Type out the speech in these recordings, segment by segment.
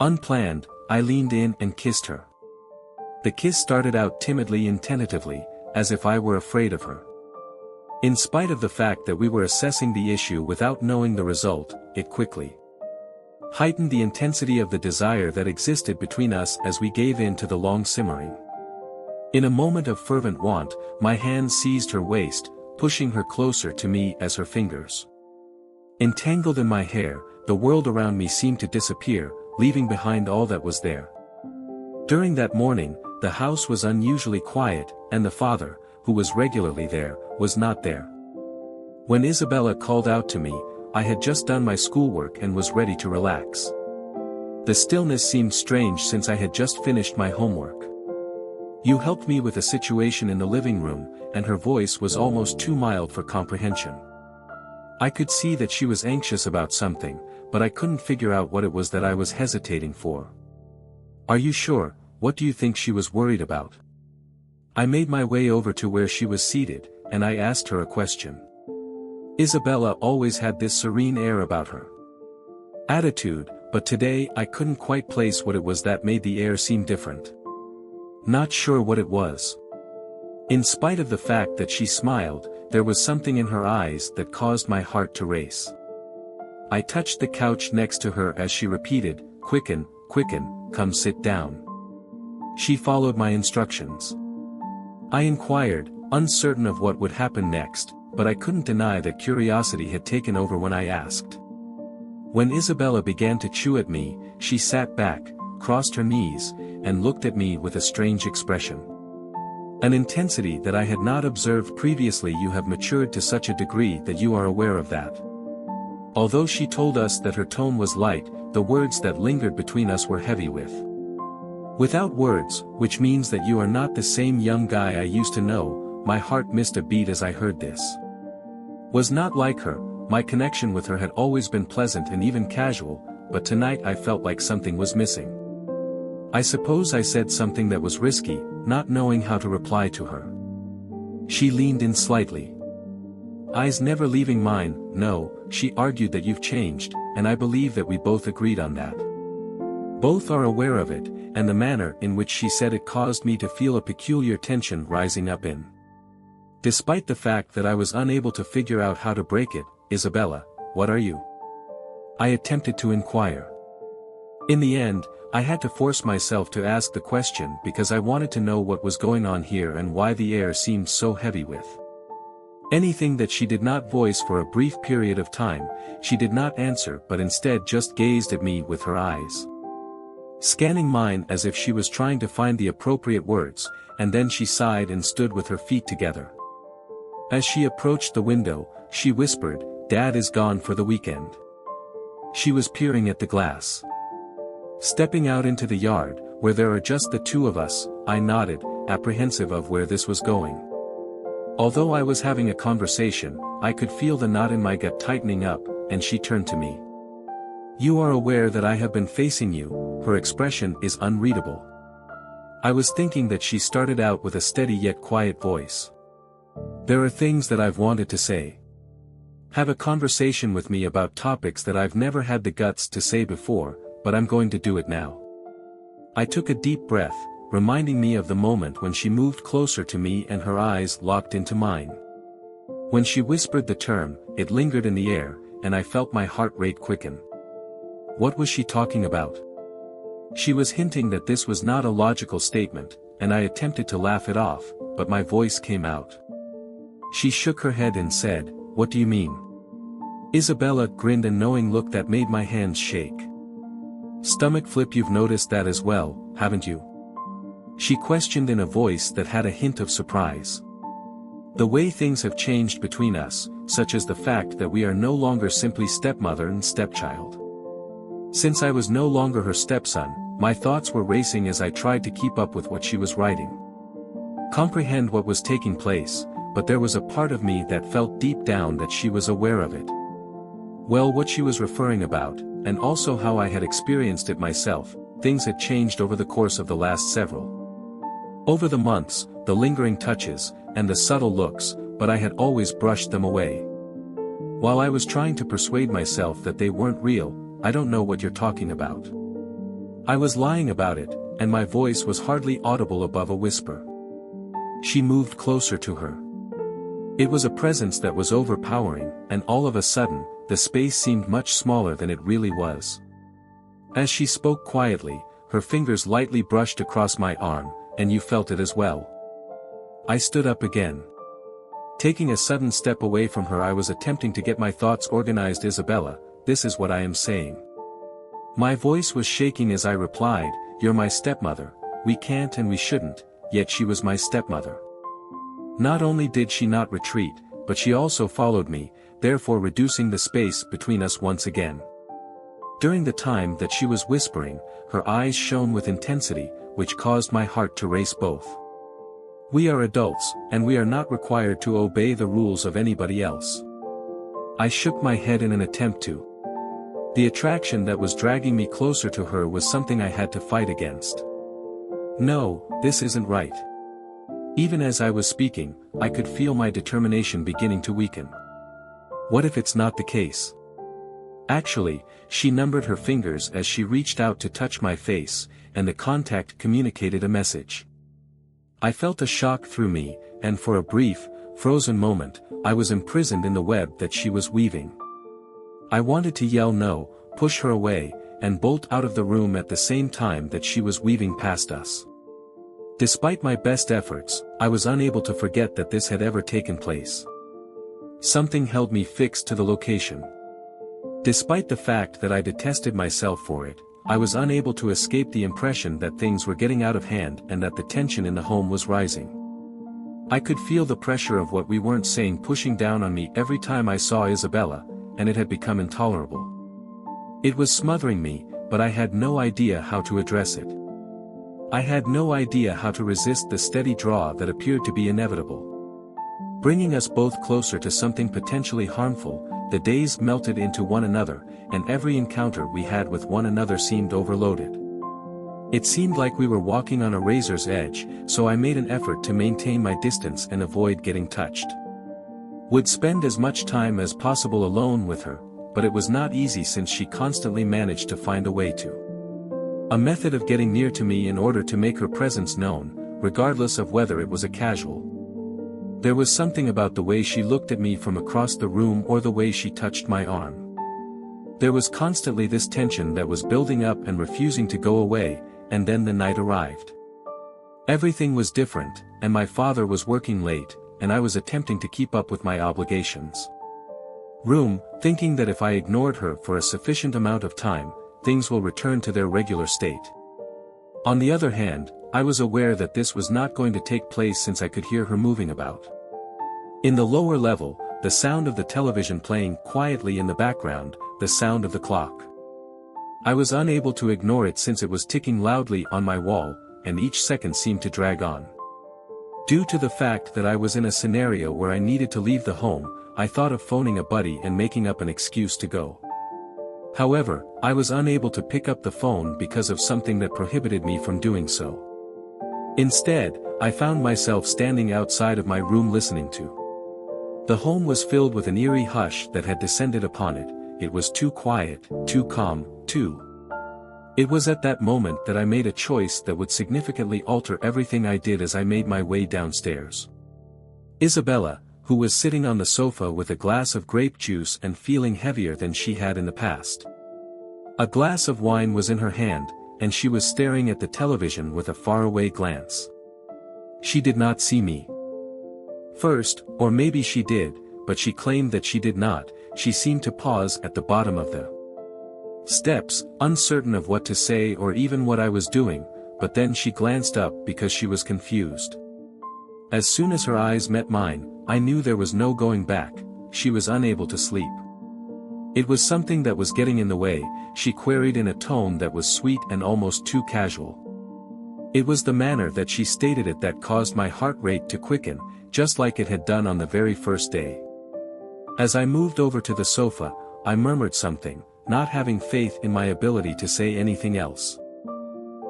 Unplanned, I leaned in and kissed her. The kiss started out timidly and tentatively, as if I were afraid of her. In spite of the fact that we were assessing the issue without knowing the result, it quickly heightened the intensity of the desire that existed between us as we gave in to the long simmering. In a moment of fervent want, my hand seized her waist, pushing her closer to me as her fingers entangled in my hair. The world around me seemed to disappear, leaving behind all that was there. During that morning, the house was unusually quiet, and the father, who was regularly there, was not there. When Isabella called out to me, I had just done my schoolwork and was ready to relax. The stillness seemed strange since I had just finished my homework. You helped me with a situation in the living room, and her voice was almost too mild for comprehension. I could see that she was anxious about something, but I couldn't figure out what it was that I was hesitating for. Are you sure? What do you think she was worried about? I made my way over to where she was seated, and I asked her a question. Isabella always had this serene air about her attitude, but today I couldn't quite place what it was that made the air seem different. Not sure what it was. In spite of the fact that she smiled, there was something in her eyes that caused my heart to race. I touched the couch next to her as she repeated, "Quicken, quicken, come sit down." She followed my instructions. I inquired, uncertain of what would happen next, but I couldn't deny that curiosity had taken over when I asked. When Isabella began to chew at me, she sat back, crossed her knees, and looked at me with a strange expression. An intensity that I had not observed previously. You have matured to such a degree that you are aware of that. Although she told us that her tone was light, the words that lingered between us were heavy without words, which means that you are not the same young guy I used to know. My heart missed a beat as I heard this. Was not like her. My connection with her had always been pleasant and even casual, but tonight I felt like something was missing. I suppose I said something that was risky, not knowing how to reply to her. She leaned in slightly. Eyes never leaving mine. No, she argued that you've changed, and I believe that we both agreed on that. Both are aware of it, and the manner in which she said it caused me to feel a peculiar tension rising up in. Despite the fact that I was unable to figure out how to break it. Isabella, what are you? I attempted to inquire. In the end, I had to force myself to ask the question because I wanted to know what was going on here and why the air seemed so heavy with anything that she did not voice for a brief period of time. She did not answer but instead just gazed at me with her eyes scanning mine as if she was trying to find the appropriate words, and then she sighed and stood with her feet together. As she approached the window, she whispered, "Dad is gone for the weekend." She was peering at the glass. Stepping out into the yard, where there are just the two of us, I nodded, apprehensive of where this was going. Although I was having a conversation, I could feel the knot in my gut tightening up, and she turned to me. "You are aware that I have been facing you." Her expression is unreadable. I was thinking that she started out with a steady yet quiet voice. "There are things that I've wanted to say. Have a conversation with me about topics that I've never had the guts to say before, but I'm going to do it now." I took a deep breath, reminding me of the moment when she moved closer to me and her eyes locked into mine. When she whispered the term, it lingered in the air, and I felt my heart rate quicken. What was she talking about? She was hinting that this was not a logical statement, and I attempted to laugh it off, but my voice came out. She shook her head and said, "What do you mean?" Isabella grinned a knowing look that made my hands shake. "Stomach flip. You've noticed that as well, haven't you?" She questioned in a voice that had a hint of surprise. "The way things have changed between us, such as the fact that we are no longer simply stepmother and stepchild. Since I was no longer her stepson, my thoughts were racing as I tried to keep up with what she was writing. Comprehend what was taking place, but there was a part of me that felt deep down that she was aware of it. Well, what she was referring about, and also how I had experienced it myself, things had changed over the course of the last several. Over the months, the lingering touches, and the subtle looks, but I had always brushed them away. While I was trying to persuade myself that they weren't real. I don't know what you're talking about. I was lying about it, and my voice was hardly audible above a whisper. She moved closer to her. It was a presence that was overpowering, and all of a sudden, the space seemed much smaller than it really was. As she spoke quietly, her fingers lightly brushed across my arm, and you felt it as well. I stood up again. Taking a sudden step away from her, I was attempting to get my thoughts organized. Isabella, this is what I am saying. My voice was shaking as I replied, you're my stepmother, we can't and we shouldn't, yet she was my stepmother. Not only did she not retreat, but she also followed me, therefore reducing the space between us once again. During the time that she was whispering, her eyes shone with intensity, which caused my heart to race both. We are adults, and we are not required to obey the rules of anybody else. I shook my head in an attempt to. The attraction that was dragging me closer to her was something I had to fight against. No, this isn't right. Even as I was speaking, I could feel my determination beginning to weaken. What if it's not the case? Actually, she numbered her fingers as she reached out to touch my face, and the contact communicated a message. I felt a shock through me, and for a brief, frozen moment, I was imprisoned in the web that she was weaving. I wanted to yell no, push her away, and bolt out of the room at the same time that she was weaving past us. Despite my best efforts, I was unable to forget that this had ever taken place. Something held me fixed to the location. Despite the fact that I detested myself for it, I was unable to escape the impression that things were getting out of hand and that the tension in the home was rising. I could feel the pressure of what we weren't saying pushing down on me every time I saw Isabella, and it had become intolerable. It was smothering me, but I had no idea how to address it. I had no idea how to resist the steady draw that appeared to be inevitable. Bringing us both closer to something potentially harmful, the days melted into one another, and every encounter we had with one another seemed overloaded. It seemed like we were walking on a razor's edge, so I made an effort to maintain my distance and avoid getting touched. Would spend as much time as possible alone with her, but it was not easy since she constantly managed to find a way to. A method of getting near to me in order to make her presence known, regardless of whether it was a casual. There was something about the way she looked at me from across the room or the way she touched my arm. There was constantly this tension that was building up and refusing to go away, and then the night arrived. Everything was different, and my father was working late, and I was attempting to keep up with my obligations. Thinking that if I ignored her for a sufficient amount of time, things will return to their regular state. On the other hand, I was aware that this was not going to take place since I could hear her moving about. In the lower level, the sound of the television playing quietly in the background, the sound of the clock. I was unable to ignore it since it was ticking loudly on my wall, and each second seemed to drag on. Due to the fact that I was in a scenario where I needed to leave the home, I thought of phoning a buddy and making up an excuse to go. However, I was unable to pick up the phone because of something that prohibited me from doing so. Instead, I found myself standing outside of my room listening to. The home was filled with an eerie hush that had descended upon it. It was too quiet, too calm, too. It was at that moment that I made a choice that would significantly alter everything I did as I made my way downstairs. Isabella, who was sitting on the sofa with a glass of grape juice and feeling heavier than she had in the past. A glass of wine was in her hand, and she was staring at the television with a faraway glance. She did not see me. First, or maybe she did, but she claimed that she did not. She seemed to pause at the bottom of the steps, uncertain of what to say or even what I was doing, but then she glanced up because she was confused. As soon as her eyes met mine, I knew there was no going back. She was unable to sleep. It was something that was getting in the way, she queried in a tone that was sweet and almost too casual. It was the manner that she stated it that caused my heart rate to quicken, just like it had done on the very first day. As I moved over to the sofa, I murmured something, not having faith in my ability to say anything else.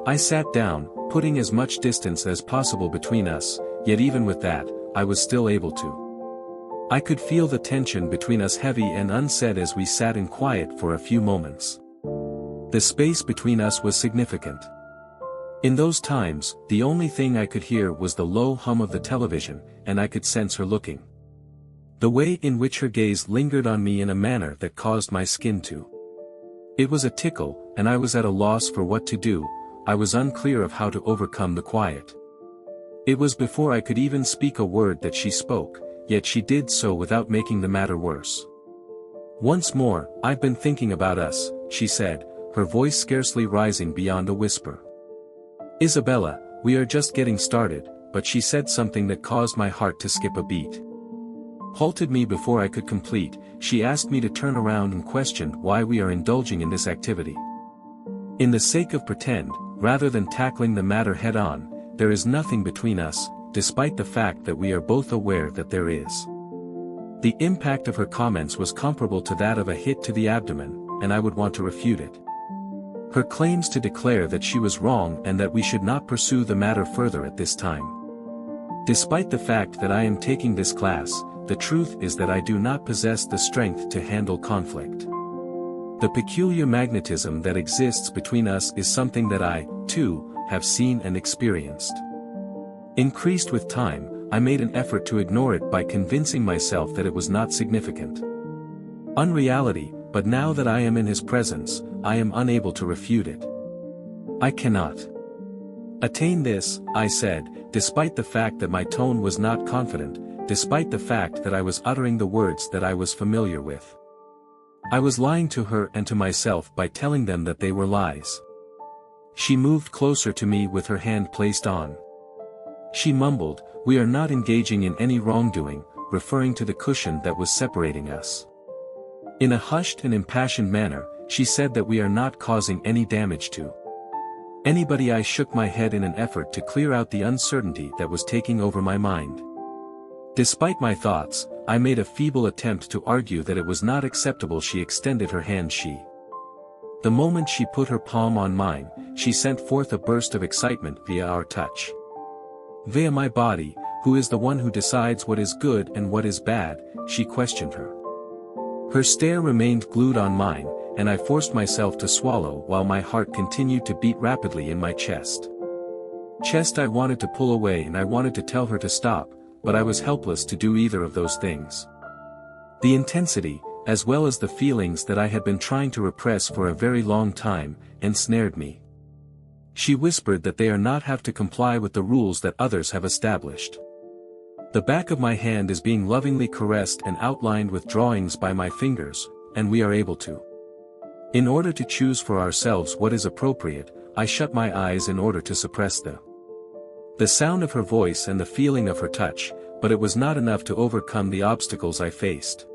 I sat down, putting as much distance as possible between us, yet even with that, I was still able to. I could feel the tension between us heavy and unsaid as we sat in quiet for a few moments. The space between us was significant. In those times, the only thing I could hear was the low hum of the television, and I could sense her looking. The way in which her gaze lingered on me in a manner that caused my skin to. It was a tickle, and I was at a loss for what to do. I was unclear of how to overcome the quiet. It was before I could even speak a word that she spoke, yet she did so without making the matter worse. "Once more, I've been thinking about us," she said, her voice scarcely rising beyond a whisper. "Isabella, we are just getting started," but she said something that caused my heart to skip a beat. Halted me before I could complete. She asked me to turn around and questioned why we are indulging in this activity. In the sake of pretend, rather than tackling the matter head-on, there is nothing between us, despite the fact that we are both aware that there is. The impact of her comments was comparable to that of a hit to the abdomen, and I would want to refute it. Her claims to declare that she was wrong and that we should not pursue the matter further at this time. Despite the fact that I am taking this class, the truth is that I do not possess the strength to handle conflict. The peculiar magnetism that exists between us is something that I, too, have seen and experienced. Increased with time, I made an effort to ignore it by convincing myself that it was not significant. Unreality, but now that I am in his presence, I am unable to refute it. I cannot attain this, I said, despite the fact that my tone was not confident, despite the fact that I was uttering the words that I was familiar with. I was lying to her and to myself by telling them that they were lies. She moved closer to me with her hand placed on. She mumbled, "We are not engaging in any wrongdoing," referring to the cushion that was separating us. In a hushed and impassioned manner, she said that we are not causing any damage to anybody. I shook my head in an effort to clear out the uncertainty that was taking over my mind. Despite my thoughts, I made a feeble attempt to argue that it was not acceptable. She extended her hand. The moment she put her palm on mine, she sent forth a burst of excitement via our touch. "Via my body, who is the one who decides what is good and what is bad?" she questioned her. Her stare remained glued on mine, and I forced myself to swallow while my heart continued to beat rapidly in my chest. I wanted to pull away and I wanted to tell her to stop, but I was helpless to do either of those things. The intensity, as well as the feelings that I had been trying to repress for a very long time, ensnared me. She whispered that they are not have to comply with the rules that others have established. The back of my hand is being lovingly caressed and outlined with drawings by my fingers, and we are able to. In order to choose for ourselves what is appropriate, I shut my eyes in order to suppress the sound of her voice and the feeling of her touch, but it was not enough to overcome the obstacles I faced.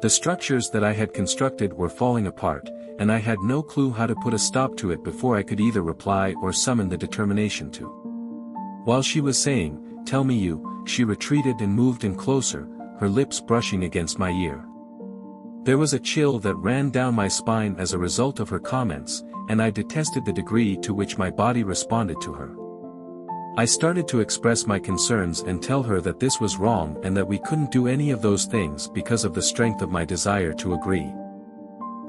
The structures that I had constructed were falling apart, and I had no clue how to put a stop to it before I could either reply or summon the determination to. While she was saying, "Tell me you," she retreated and moved in closer, her lips brushing against my ear. There was a chill that ran down my spine as a result of her comments, and I detested the degree to which my body responded to her. I started to express my concerns and tell her that this was wrong and that we couldn't do any of those things because of the strength of my desire to agree.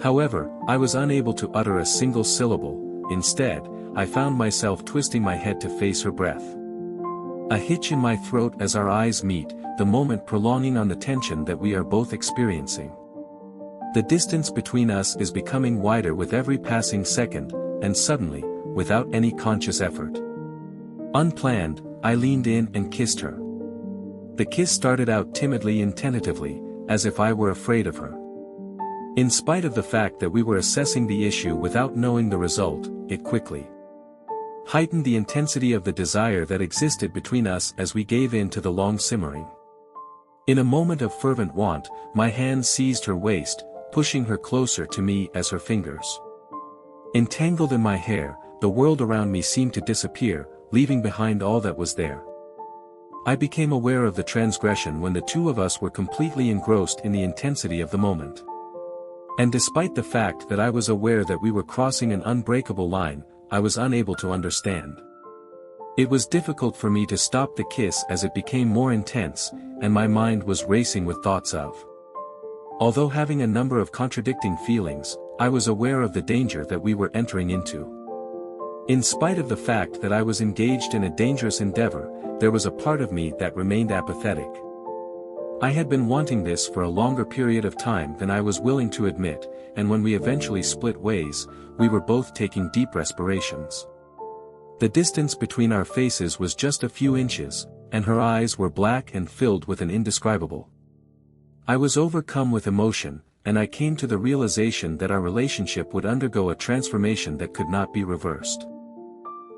However, I was unable to utter a single syllable. Instead, I found myself twisting my head to face her breath. A hitch in my throat as our eyes meet, the moment prolonging on the tension that we are both experiencing. The distance between us is becoming wider with every passing second, and suddenly, without any conscious effort, unplanned, I leaned in and kissed her. The kiss started out timidly and tentatively, as if I were afraid of her. In spite of the fact that we were assessing the issue without knowing the result, it quickly heightened the intensity of the desire that existed between us as we gave in to the long simmering. In a moment of fervent want, my hand seized her waist, pushing her closer to me as her fingers entangled in my hair. The world around me seemed to disappear, leaving behind all that was there. I became aware of the transgression when the two of us were completely engrossed in the intensity of the moment. And despite the fact that I was aware that we were crossing an unbreakable line, I was unable to understand. It was difficult for me to stop the kiss as it became more intense, and my mind was racing with thoughts of. Although having a number of contradicting feelings, I was aware of the danger that we were entering into. In spite of the fact that I was engaged in a dangerous endeavor, there was a part of me that remained apathetic. I had been wanting this for a longer period of time than I was willing to admit, and when we eventually split ways, we were both taking deep respirations. The distance between our faces was just a few inches, and her eyes were black and filled with an indescribable. I was overcome with emotion, and I came to the realization that our relationship would undergo a transformation that could not be reversed.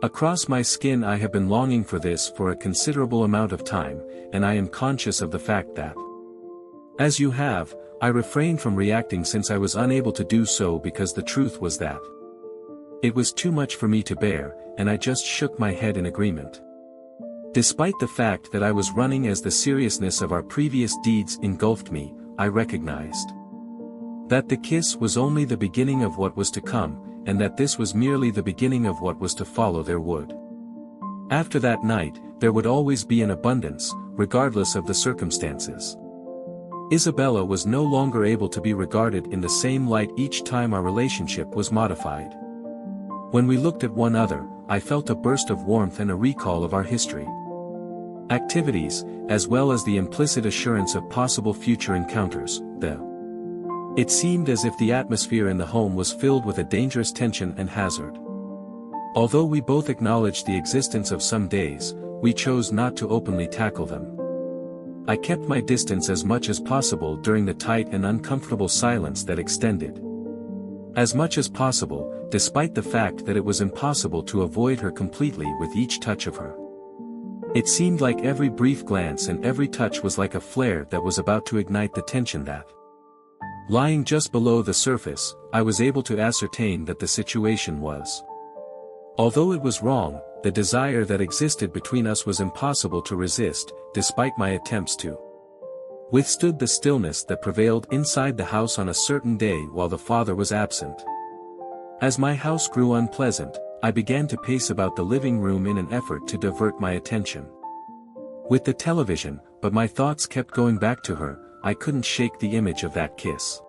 Across my skin I have been longing for this for a considerable amount of time, and I am conscious of the fact that, as you have, I refrained from reacting since I was unable to do so because the truth was that it was too much for me to bear, and I just shook my head in agreement. Despite the fact that I was running as the seriousness of our previous deeds engulfed me, I recognized that the kiss was only the beginning of what was to come, and that this was merely the beginning of what was to follow there would. After that night, there would always be an abundance, regardless of the circumstances. Isabella was no longer able to be regarded in the same light each time our relationship was modified. When we looked at one another, I felt a burst of warmth and a recall of our history. Activities, as well as the implicit assurance of possible future encounters. It seemed as if the atmosphere in the home was filled with a dangerous tension and hazard. Although we both acknowledged the existence of some days, we chose not to openly tackle them. I kept my distance as much as possible during the tight and uncomfortable silence that extended. As much as possible, despite the fact that it was impossible to avoid her completely with each touch of her. It seemed like every brief glance and every touch was like a flare that was about to ignite the tension that, lying just below the surface, I was able to ascertain that the situation was. Although it was wrong, the desire that existed between us was impossible to resist, despite my attempts to withstood the stillness that prevailed inside the house on a certain day while the father was absent. As my house grew unpleasant, I began to pace about the living room in an effort to divert my attention with the television, but my thoughts kept going back to her. I couldn't shake the image of that kiss.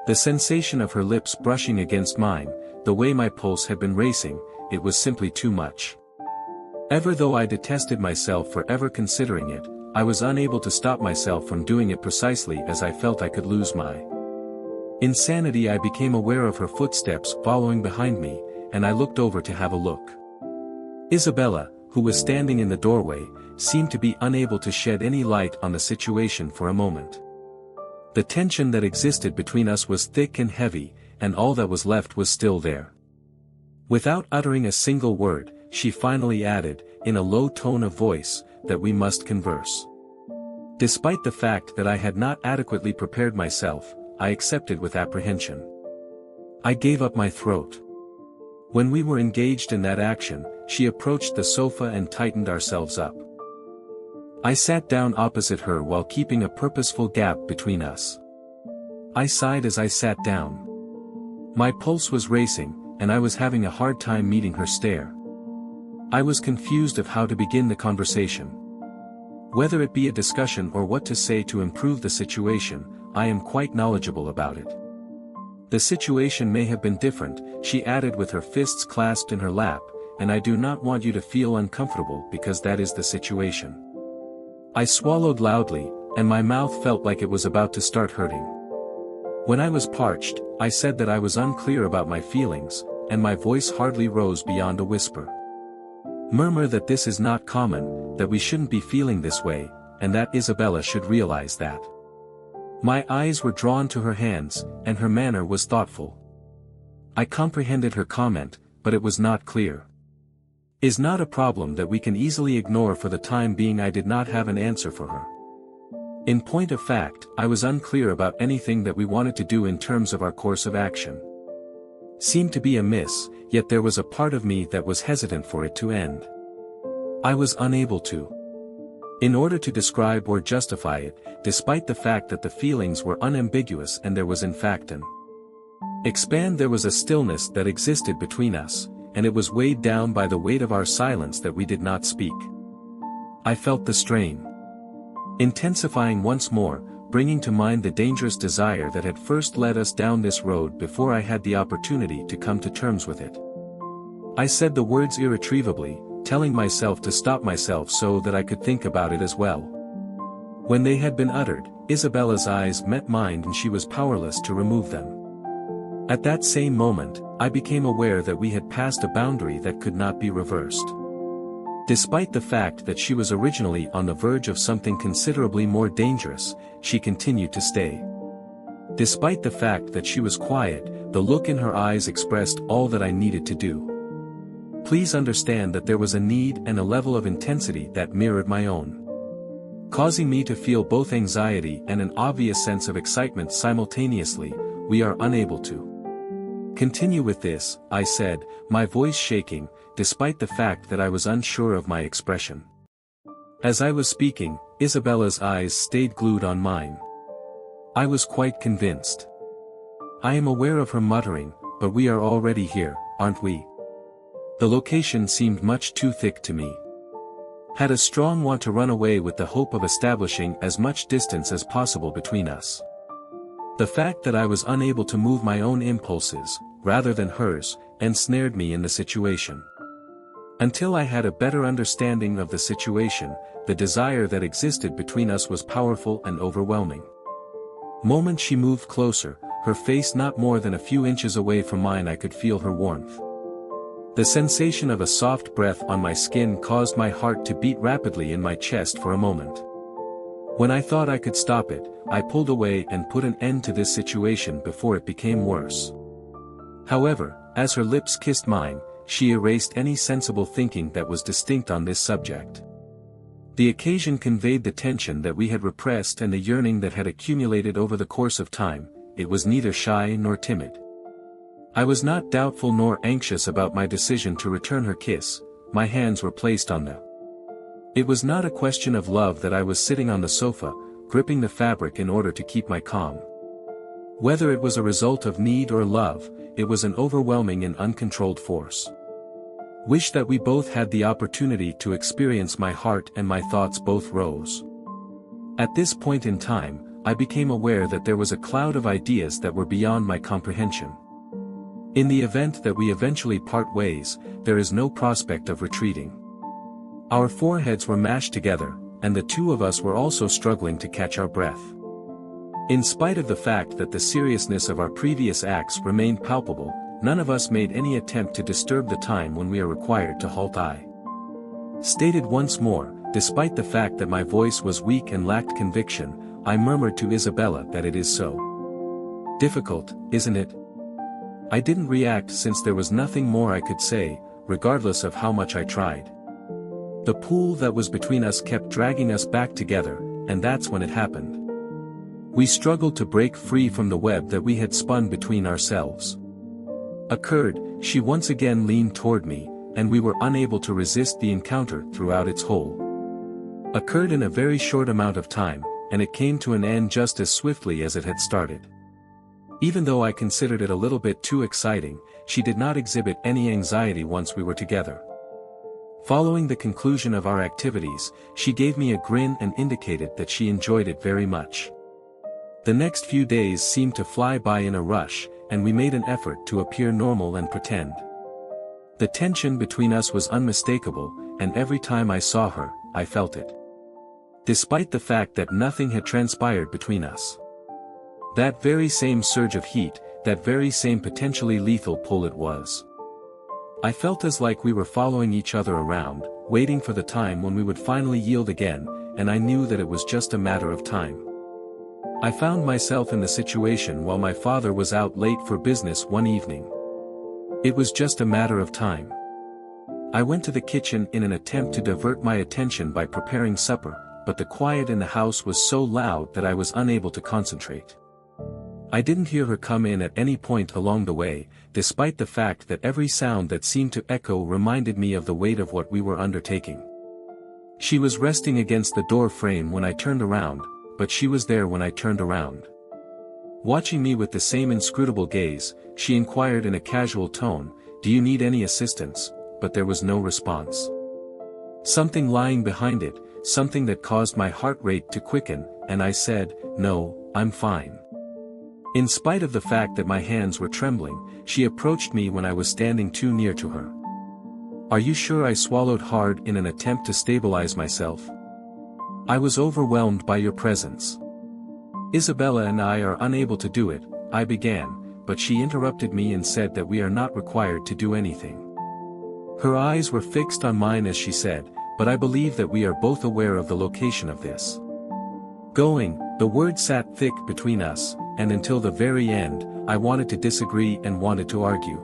The sensation of her lips brushing against mine, the way my pulse had been racing, it was simply too much. Ever though I detested myself for ever considering it, I was unable to stop myself from doing it precisely as I felt I could lose my insanity. I became aware of her footsteps following behind me, and I looked over to have a look. Isabella, who was standing in the doorway, seemed to be unable to shed any light on the situation for a moment. The tension that existed between us was thick and heavy, and all that was left was still there. Without uttering a single word, she finally added, in a low tone of voice, that we must converse. Despite the fact that I had not adequately prepared myself, I accepted with apprehension. I gave up my throat. When we were engaged in that action, she approached the sofa and tightened ourselves up. I sat down opposite her while keeping a purposeful gap between us. I sighed as I sat down. My pulse was racing, and I was having a hard time meeting her stare. I was confused of how to begin the conversation. Whether it be a discussion or what to say to improve the situation, I am quite knowledgeable about it. The situation may have been different, she added with her fists clasped in her lap, and I do not want you to feel uncomfortable because that is the situation. I swallowed loudly, and my mouth felt like it was about to start hurting. When I was parched, I said that I was unclear about my feelings, and my voice hardly rose beyond a whisper. Murmur that this is not common, that we shouldn't be feeling this way, and that Isabella should realize that. My eyes were drawn to her hands, and her manner was thoughtful. I comprehended her comment, but it was not clear. Is not a problem that we can easily ignore for the time being. I did not have an answer for her. In point of fact, I was unclear about anything that we wanted to do in terms of our course of action. Seemed to be amiss, yet there was a part of me that was hesitant for it to end. I was unable to. In order to describe or justify it, despite the fact that the feelings were unambiguous and there was in fact an expand, there was a stillness that existed between us, and it was weighed down by the weight of our silence that we did not speak. I felt the strain intensifying once more, bringing to mind the dangerous desire that had first led us down this road before I had the opportunity to come to terms with it. I said the words irretrievably, telling myself to stop myself so that I could think about it as well. When they had been uttered, Isabella's eyes met mine and she was powerless to remove them. At that same moment, I became aware that we had passed a boundary that could not be reversed. Despite the fact that she was originally on the verge of something considerably more dangerous, she continued to stay. Despite the fact that she was quiet, the look in her eyes expressed all that I needed to do. Please understand that there was a need and a level of intensity that mirrored my own, causing me to feel both anxiety and an obvious sense of excitement simultaneously. We are unable to continue with this, I said, my voice shaking, despite the fact that I was unsure of my expression. As I was speaking, Isabella's eyes stayed glued on mine. I was quite convinced. I am aware of her muttering, but we are already here, aren't we? The location seemed much too thick to me. Had a strong want to run away with the hope of establishing as much distance as possible between us. The fact that I was unable to move my own impulses, rather than hers, ensnared me in the situation. Until I had a better understanding of the situation, the desire that existed between us was powerful and overwhelming. Moment she moved closer, her face not more than a few inches away from mine, I could feel her warmth. The sensation of a soft breath on my skin caused my heart to beat rapidly in my chest for a moment. When I thought I could stop it, I pulled away and put an end to this situation before it became worse. However, as her lips kissed mine, she erased any sensible thinking that was distinct on this subject. The occasion conveyed the tension that we had repressed and the yearning that had accumulated over the course of time. It was neither shy nor timid. I was not doubtful nor anxious about my decision to return her kiss. My hands were placed on them. It was not a question of love that I was sitting on the sofa, gripping the fabric in order to keep my calm. Whether it was a result of need or love, it was an overwhelming and uncontrolled force. Wish that we both had the opportunity to experience. My heart and my thoughts both rose. At this point in time, I became aware that there was a cloud of ideas that were beyond my comprehension. In the event that we eventually part ways, there is no prospect of retreating. Our foreheads were mashed together, and the two of us were also struggling to catch our breath. In spite of the fact that the seriousness of our previous acts remained palpable, none of us made any attempt to disturb the time when we are required to halt. I stated once more, despite the fact that my voice was weak and lacked conviction, I murmured to Isabella that it is so difficult, isn't it? I didn't react since there was nothing more I could say, regardless of how much I tried. The pool that was between us kept dragging us back together, and that's when it happened. We struggled to break free from the web that we had spun between ourselves. Occurred, she once again leaned toward me, and we were unable to resist the encounter throughout its whole. Occurred in a very short amount of time, and it came to an end just as swiftly as it had started. Even though I considered it a little bit too exciting, she did not exhibit any anxiety once we were together. Following the conclusion of our activities, she gave me a grin and indicated that she enjoyed it very much. The next few days seemed to fly by in a rush, and we made an effort to appear normal and pretend. The tension between us was unmistakable, and every time I saw her, I felt it. Despite the fact that nothing had transpired between us. That very same surge of heat, that very same potentially lethal pull it was. I felt as like we were following each other around, waiting for the time when we would finally yield again, and I knew that it was just a matter of time. I found myself in the situation while my father was out late for business one evening. It was just a matter of time. I went to the kitchen in an attempt to divert my attention by preparing supper, but the quiet in the house was so loud that I was unable to concentrate. I didn't hear her come in at any point along the way, despite the fact that every sound that seemed to echo reminded me of the weight of what we were undertaking. She was resting against the door frame when I turned around, but she was there when I turned around. Watching me with the same inscrutable gaze, she inquired in a casual tone, "Do you need any assistance?" But there was no response. Something lying behind it, something that caused my heart rate to quicken, and I said, "No, I'm fine." In spite of the fact that my hands were trembling, she approached me when I was standing too near to her. "Are you sure?" I swallowed hard in an attempt to stabilize myself. "I was overwhelmed by your presence." "Isabella and I are unable to do it," I began, but she interrupted me and said that we are not required to do anything. Her eyes were fixed on mine as she said, "But I believe that we are both aware of the location of this going." The word sat thick between us, and until the very end, I wanted to disagree and wanted to argue.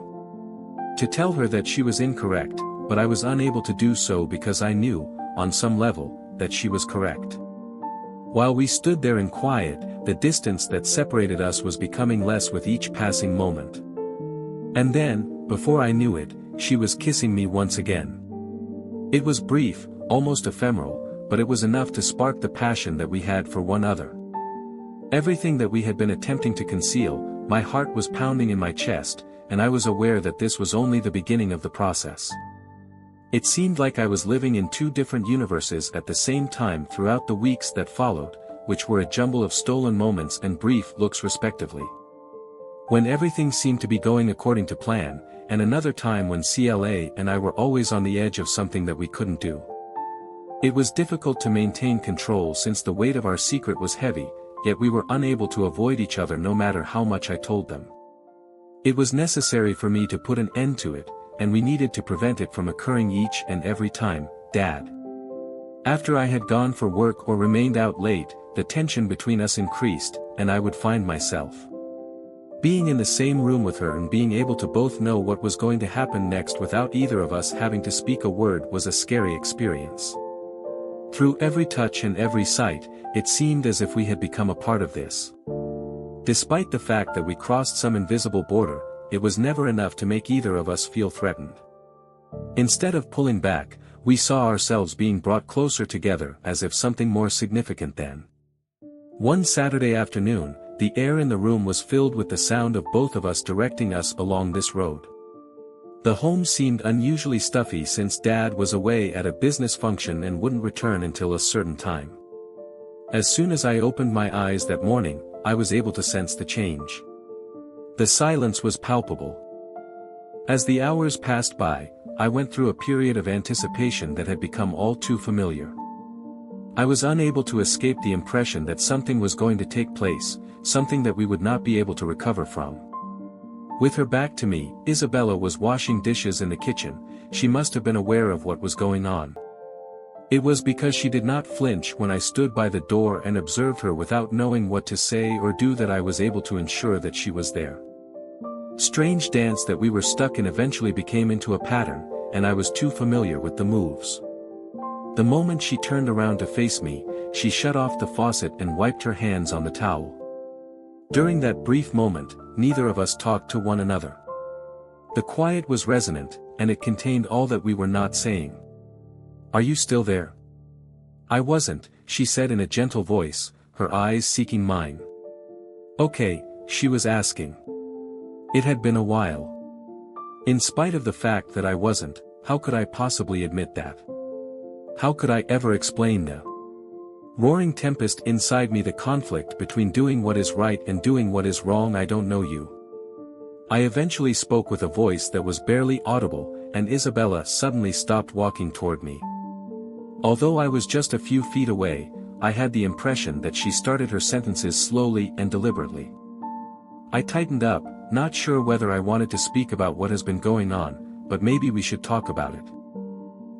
To tell her that she was incorrect, but I was unable to do so because I knew, on some level, that she was correct. While we stood there in quiet, the distance that separated us was becoming less with each passing moment. And then, before I knew it, she was kissing me once again. It was brief, almost ephemeral, but it was enough to spark the passion that we had for one another. Everything that we had been attempting to conceal, my heart was pounding in my chest, and I was aware that this was only the beginning of the process. It seemed like I was living in two different universes at the same time throughout the weeks that followed, which were a jumble of stolen moments and brief looks respectively. When everything seemed to be going according to plan, and another time when CLA and I were always on the edge of something that we couldn't do. It was difficult to maintain control since the weight of our secret was heavy, yet we were unable to avoid each other no matter how much I told them. It was necessary for me to put an end to it, and we needed to prevent it from occurring each and every time, Dad. After I had gone for work or remained out late, the tension between us increased, and I would find myself being in the same room with her and being able to both know what was going to happen next without either of us having to speak a word was a scary experience. Through every touch and every sight, it seemed as if we had become a part of this. Despite the fact that we crossed some invisible border, it was never enough to make either of us feel threatened. Instead of pulling back, we saw ourselves being brought closer together as if something more significant than. One Saturday afternoon, the air in the room was filled with the sound of both of us directing us along this road. The home seemed unusually stuffy since Dad was away at a business function and wouldn't return until a certain time. As soon as I opened my eyes that morning, I was able to sense the change. The silence was palpable. As the hours passed by, I went through a period of anticipation that had become all too familiar. I was unable to escape the impression that something was going to take place, something that we would not be able to recover from. With her back to me, Isabella was washing dishes in the kitchen. She must have been aware of what was going on. It was because she did not flinch when I stood by the door and observed her without knowing what to say or do that I was able to ensure that she was there. Strange dance that we were stuck in eventually became into a pattern, and I was too familiar with the moves. The moment she turned around to face me, she shut off the faucet and wiped her hands on the towel. During that brief moment, neither of us talked to one another. The quiet was resonant, and it contained all that we were not saying. "Are you still there?" "I wasn't," she said in a gentle voice, her eyes seeking mine. "Okay," she was asking. It had been a while. In spite of the fact that I wasn't, how could I possibly admit that? How could I ever explain the roaring tempest inside me, the conflict between doing what is right and doing what is wrong? "I don't know you." I eventually spoke with a voice that was barely audible, and Isabella suddenly stopped walking toward me. Although I was just a few feet away, I had the impression that she started her sentences slowly and deliberately. I tightened up, not sure whether I wanted to speak about what has been going on, but maybe we should talk about it.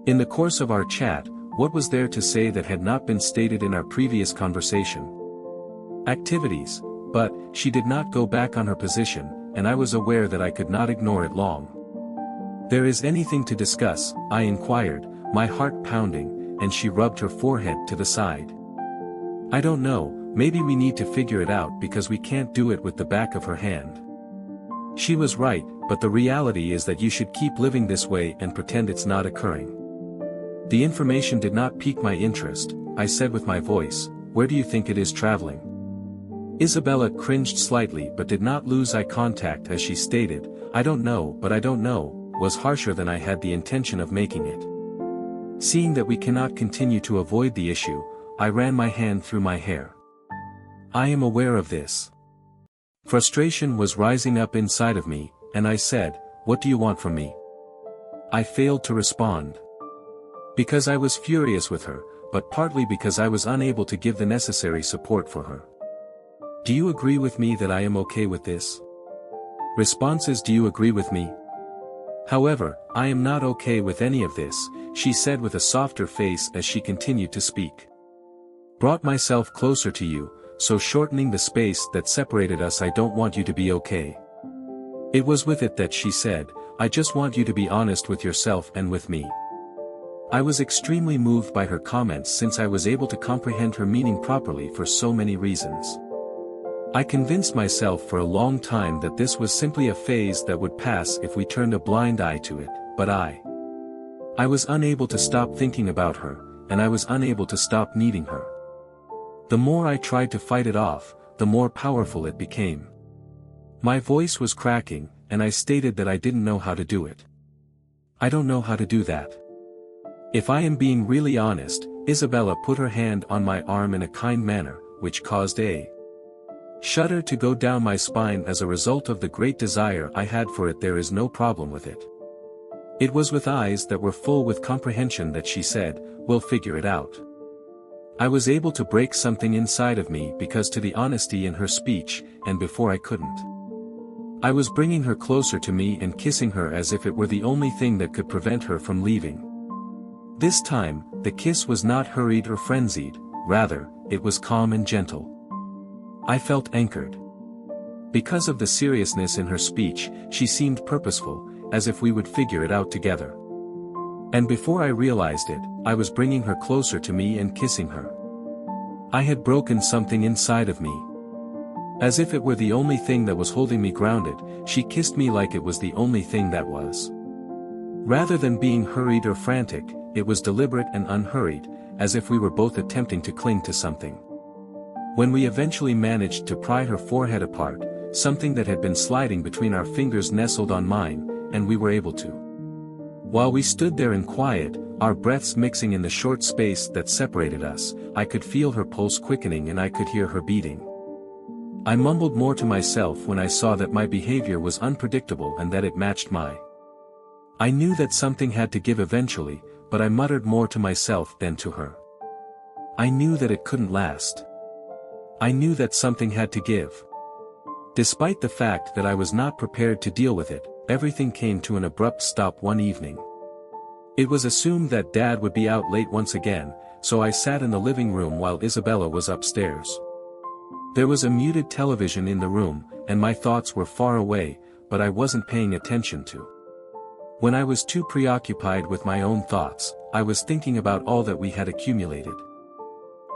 In the course of our chat, what was there to say that had not been stated in our previous conversation? Activities, but she did not go back on her position, and I was aware that I could not ignore it long. "There is anything to discuss?" I inquired, my heart pounding, and she rubbed her forehead to the side. "I don't know, maybe we need to figure it out because we can't do it with the back of her hand." She was right, but the reality is that you should keep living this way and pretend it's not occurring. The information did not pique my interest, I said with my voice. "Where do you think it is traveling?" Isabella cringed slightly but did not lose eye contact as she stated, "I don't know, but I don't know," was harsher than I had the intention of making it. Seeing that we cannot continue to avoid the issue, I ran my hand through my hair. I am aware of this. Frustration was rising up inside of me, and I said, "What do you want from me?" I failed to respond. Because I was furious with her, but partly because I was unable to give the necessary support for her. "Do you agree with me that I am okay with this?" Responses: "Do you agree with me?" "However, I am not okay with any of this," she said with a softer face as she continued to speak. "Brought myself closer to you, so shortening the space that separated us. I don't want you to be okay." It was with it that she said, "I just want you to be honest with yourself and with me." I was extremely moved by her comments since I was able to comprehend her meaning properly for so many reasons. I convinced myself for a long time that this was simply a phase that would pass if we turned a blind eye to it, but I was unable to stop thinking about her, and I was unable to stop needing her. The more I tried to fight it off, the more powerful it became. My voice was cracking, and I stated that I didn't know how to do it. "I don't know how to do that." If I am being really honest, Isabella put her hand on my arm in a kind manner, which caused a shudder to go down my spine as a result of the great desire I had for it. "There is no problem with it." It was with eyes that were full with comprehension that she said, "We'll figure it out." I was able to break something inside of me because to the honesty in her speech, and before I couldn't. I was bringing her closer to me and kissing her as if it were the only thing that could prevent her from leaving. This time, the kiss was not hurried or frenzied, rather, it was calm and gentle. I felt anchored. Because of the seriousness in her speech, she seemed purposeful, as if we would figure it out together. And before I realized it, I was bringing her closer to me and kissing her. I had broken something inside of me. As if it were the only thing that was holding me grounded, she kissed me like it was the only thing that was. Rather than being hurried or frantic, it was deliberate and unhurried, as if we were both attempting to cling to something. When we eventually managed to pry her forehead apart, something that had been sliding between our fingers nestled on mine, and we were able to. While we stood there in quiet, our breaths mixing in the short space that separated us, I could feel her pulse quickening and I could hear her beating. I mumbled more to myself when I saw that my behavior was unpredictable and that it matched my. I knew that something had to give eventually, but I muttered more to myself than to her. I knew that it couldn't last. I knew that something had to give. Despite the fact that I was not prepared to deal with it, everything came to an abrupt stop one evening. It was assumed that Dad would be out late once again, so I sat in the living room while Isabella was upstairs. There was a muted television in the room, and my thoughts were far away, but I wasn't paying attention to. When I was too preoccupied with my own thoughts, I was thinking about all that we had accumulated.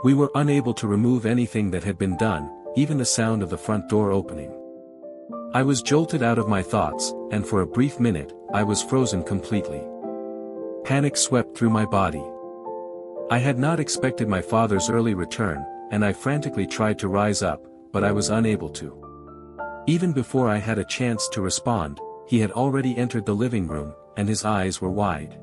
We were unable to remove anything that had been done, even the sound of the front door opening. I was jolted out of my thoughts, and for a brief minute, I was frozen completely. Panic swept through my body. I had not expected my father's early return, and I frantically tried to rise up, but I was unable to. Even before I had a chance to respond, he had already entered the living room, and his eyes were wide.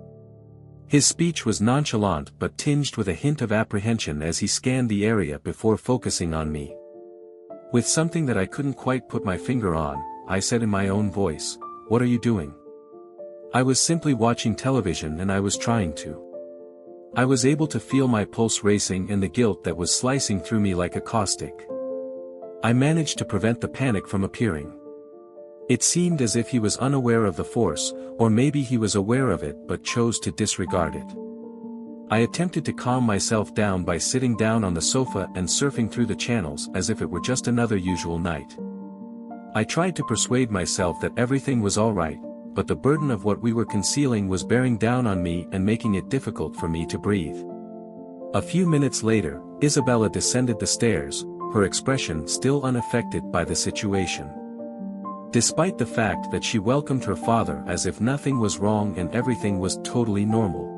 His speech was nonchalant but tinged with a hint of apprehension as he scanned the area before focusing on me. With something that I couldn't quite put my finger on, I said in my own voice, "What are you doing?" I was simply watching television and I was trying to. I was able to feel my pulse racing and the guilt that was slicing through me like a caustic. I managed to prevent the panic from appearing. It seemed as if he was unaware of the force, or maybe he was aware of it but chose to disregard it. I attempted to calm myself down by sitting down on the sofa and surfing through the channels as if it were just another usual night. I tried to persuade myself that everything was all right, but the burden of what we were concealing was bearing down on me and making it difficult for me to breathe. A few minutes later, Isabella descended the stairs, her expression still unaffected by the situation. Despite the fact that she welcomed her father as if nothing was wrong and everything was totally normal.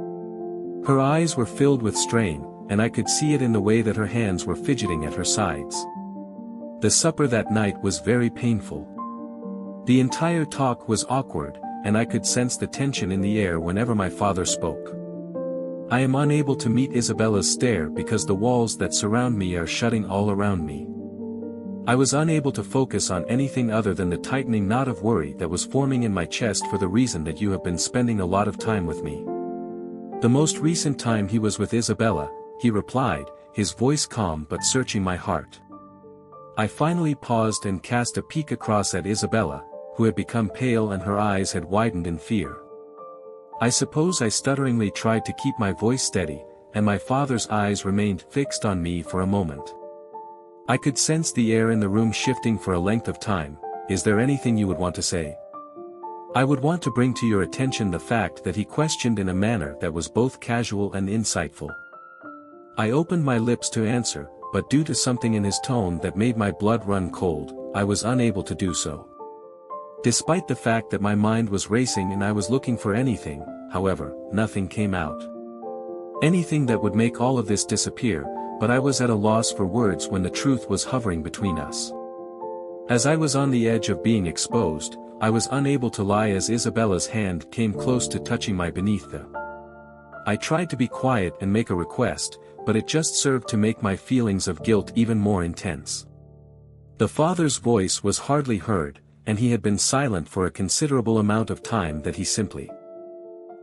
Her eyes were filled with strain, and I could see it in the way that her hands were fidgeting at her sides. The supper that night was very painful. The entire talk was awkward, and I could sense the tension in the air whenever my father spoke. I am unable to meet Isabella's stare because the walls that surround me are shutting all around me. I was unable to focus on anything other than the tightening knot of worry that was forming in my chest for the reason that you have been spending a lot of time with me. The most recent time he was with Isabella, he replied, his voice calm but searching my heart. I finally paused and cast a peek across at Isabella, who had become pale and her eyes had widened in fear. I suppose I stutteringly tried to keep my voice steady, and my father's eyes remained fixed on me for a moment. I could sense the air in the room shifting for a length of time. Is there anything you would want to say? I would want to bring to your attention the fact that he questioned in a manner that was both casual and insightful. I opened my lips to answer, but due to something in his tone that made my blood run cold, I was unable to do so. Despite the fact that my mind was racing and I was looking for anything, however, nothing came out. Anything that would make all of this disappear, but I was at a loss for words when the truth was hovering between us. As I was on the edge of being exposed, I was unable to lie as Isabella's hand came close to touching my beneath the. I tried to be quiet and make a request, but it just served to make my feelings of guilt even more intense. The father's voice was hardly heard, and he had been silent for a considerable amount of time that he simply.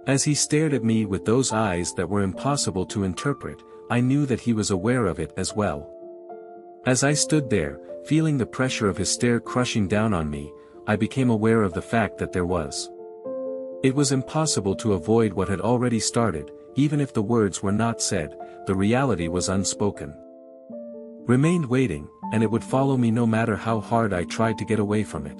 As he stared at me with those eyes that were impossible to interpret, I knew that he was aware of it as well. As I stood there, feeling the pressure of his stare crushing down on me, I became aware of the fact that there was. It was impossible to avoid what had already started, even if the words were not said, the reality was unspoken. Remained waiting, and it would follow me no matter how hard I tried to get away from it.